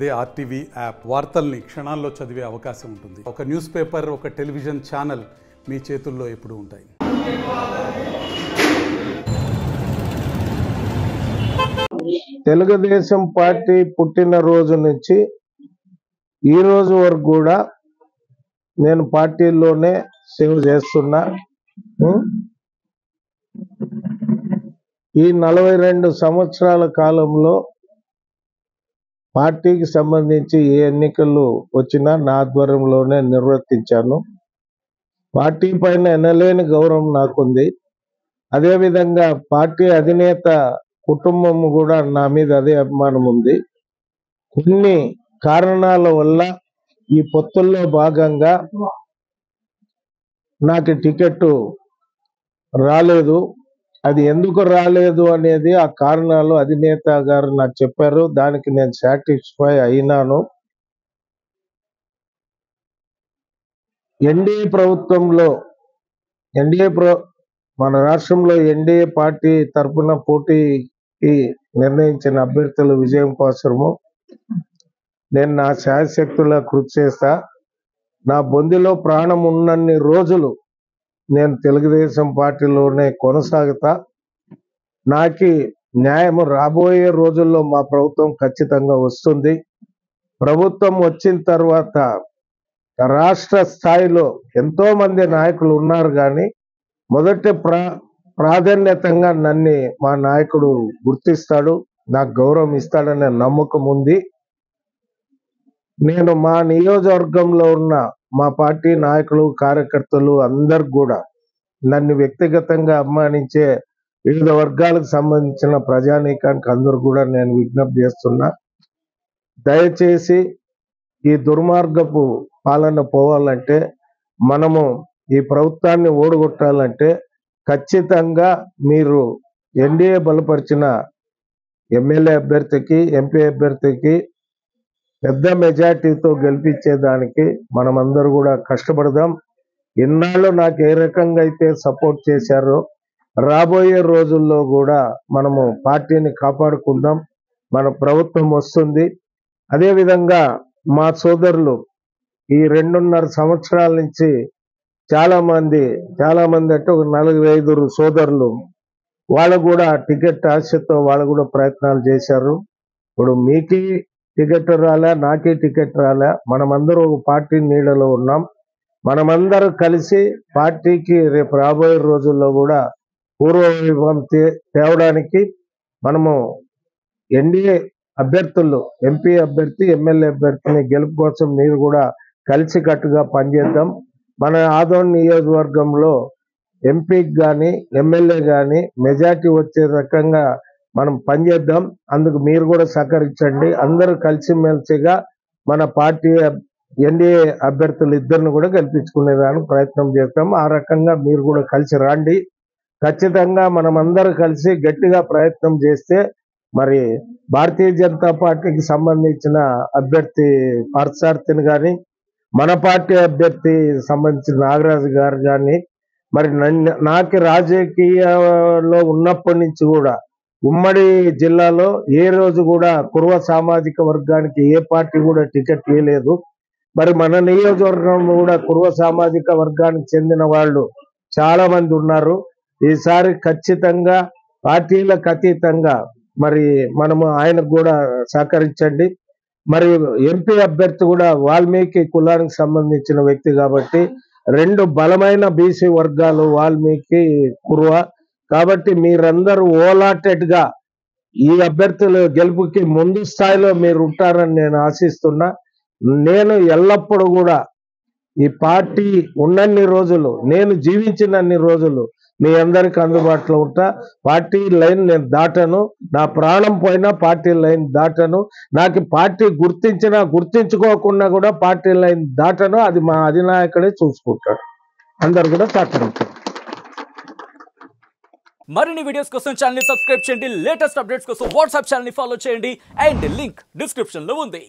అదే RTV app వార్తల్ని క్షణాల్లో చదివే అవకాశం ఉంటుంది. ఒక న్యూస్ పేపర్, ఒక టెలివిజన్ ఛానల్ మీ చేతుల్లో ఎప్పుడూ ఉంటాయి. తెలుగుదేశం పార్టీ పుట్టిన రోజు నుంచి ఈ రోజు వరకు కూడా నేను పార్టీలోనే సేవ చేస్తున్నా. ఈ 42 సంవత్సరాల కాలంలో పార్టీకి సంబంధించి ఏ ఎన్నికలు వచ్చినా నా ఆధ్వర్యంలోనే నిర్వర్తించాను. పార్టీ పైన ఎనలేని గౌరవం నాకుంది. అదేవిధంగా పార్టీ అధినేత కుటుంబం కూడా నా మీద అదే అభిమానం ఉంది. కొన్ని కారణాల వల్ల ఈ పొత్తుల్లో భాగంగా నాకు టికెట్ రాలేదు. అది ఎందుకు రాలేదు అనేది ఆ కారణాలు అధినేత గారు నాకు చెప్పారు. దానికి నేను సాటిస్ఫై అయినాను. ఎన్డీఏ ప్రభుత్వంలో మన రాష్ట్రంలో ఎన్డీఏ పార్టీ తరఫున పోటీకి నిర్ణయించిన అభ్యర్థుల విజయం కోసము నేను నా శాయశక్తులా కృషి చేస్తా. నా బొందిలో ప్రాణం ఉన్నన్ని రోజులు నేను తెలుగుదేశం పార్టీలోనే కొనసాగుతా. నాకు న్యాయం రాబోయే రోజుల్లో మా ప్రభుత్వం ఖచ్చితంగా వస్తుంది. ప్రభుత్వం వచ్చిన తర్వాత రాష్ట్ర స్థాయిలో ఎంతో మంది నాయకులు ఉన్నారు, కానీ మొదటి ప్రాధాన్యతంగా నన్ను మా నాయకుడు గుర్తిస్తాడు, నాకు గౌరవం ఇస్తాడనే నమ్మకం ఉంది. నేను మా నియోజకవర్గంలో ఉన్న మా పార్టీ నాయకులు, కార్యకర్తలు అందరు కూడా నన్ను వ్యక్తిగతంగా అభిమానించే వివిధ వర్గాలకు సంబంధించిన ప్రజానీకానికి అందరూ కూడా నేను విజ్ఞప్తి చేస్తున్నా. దయచేసి ఈ దుర్మార్గపు పాలన పోవాలంటే, మనము ఈ ప్రభుత్వాన్ని ఓడగొట్టాలంటే ఖచ్చితంగా మీరు ఎన్డీఏ బలపరిచిన ఎమ్మెల్యే అభ్యర్థికి, ఎంపీ అభ్యర్థికి పెద్ద మెజార్టీతో గెలిపించేదానికి మనమందరూ కూడా కష్టపడదాం. ఇన్నాళ్ళు నాకు ఏ రకంగా అయితే సపోర్ట్ చేశారో రాబోయే రోజుల్లో కూడా మనము పార్టీని కాపాడుకుందాం. మన ప్రభుత్వం వస్తుంది. అదేవిధంగా మా సోదరులు ఈ 2.5 సంవత్సరాల నుంచి చాలా మంది అంటే ఒక 4-5 సోదరులు వాళ్ళు కూడా టికెట్ ఆశతో వాళ్ళు కూడా ప్రయత్నాలు చేశారు. ఇప్పుడు మీకి టికెట్ రాలే, నాకే టికెట్ రాలే. మనమందరూ ఒక పార్టీ నీడలో ఉన్నాం. మనమందరూ కలిసి పార్టీకి రేపు రాబోయే రోజుల్లో కూడా పూర్వవైభవం తేవడానికి మనము ఎన్డీఏ అభ్యర్థులు, ఎంపీ అభ్యర్థి, ఎమ్మెల్యే అభ్యర్థిని గెలుపు కోసం మీరు కూడా కలిసికట్టుగా పనిచేద్దాం. మన ఆదోని నియోజకవర్గంలో ఎంపీకి కానీ ఎమ్మెల్యే కానీ మెజార్టీ వచ్చే రకంగా మనం పనిచేద్దాం. అందుకు మీరు కూడా సహకరించండి. అందరూ కలిసిమెలిసిగా మన పార్టీ ఎన్డీఏ అభ్యర్థులు ఇద్దరిని కూడా గెలిపించుకునేదానికి ప్రయత్నం చేస్తాం. ఆ రకంగా మీరు కూడా కలిసి రండి. ఖచ్చితంగా మనమందరూ కలిసి గట్టిగా ప్రయత్నం చేస్తే మరి భారతీయ జనతా పార్టీకి సంబంధించిన అభ్యర్థి పార్థసారథిని కానీ, మన పార్టీ అభ్యర్థి సంబంధించిన నాగరాజు గారు కానీ, మరి నాకు రాజకీయాల్లో ఉన్నప్పటి నుంచి కూడా ఉమ్మడి జిల్లాలో ఏ రోజు కూడా కుర్వ సామాజిక వర్గానికి ఏ పార్టీ కూడా టికెట్ ఇవ్వలేదు. మరి మన నియోజకవర్గంలో కూడా కుర్వ సామాజిక వర్గానికి చెందిన వాళ్ళు చాలా మంది ఉన్నారు. ఈసారి ఖచ్చితంగా పార్టీలకు అతీతంగా మరి మనము ఆయనకు కూడా సహకరించండి. మరి ఎంపీ అభ్యర్థి కూడా వాల్మీకి కులానికి సంబంధించిన వ్యక్తి కాబట్టి 2 బలమైన బీసీ వర్గాలు వాల్మీకి, కుర్వ. కాబట్టి మీరందరూ ఓలాటెడ్గా ఈ అభ్యర్థుల గెలుపుకి ముందు స్థాయిలో మీరు ఉంటారని నేను ఆశిస్తున్నా. నేను ఎల్లప్పుడూ కూడా ఈ పార్టీ ఉన్నన్ని రోజులు, నేను జీవించినన్ని రోజులు మీ అందరికి అందుబాటులో ఉంటా. పార్టీ లైన్ నేను దాటను. నా ప్రాణం పోయినా పార్టీ లైన్ దాటను. నాకు పార్టీ గుర్తించినా గుర్తించుకోకుండా కూడా పార్టీ లైన్ దాటను. అది మా అధినాయకుడే చూసుకుంటాడు. అందరు కూడా సహకరించారు. మరిన్ని వీడియోస్ కోసం ఛానల్ ని సబ్స్క్రైబ్ చేయండి. లేటెస్ట్ అప్డేట్స్ కోసం వాట్సాప్ ఛానల్ ని ఫాలో చేయండి. అండ్ లింక్ డిస్క్రిప్షన్ లో ఉంది.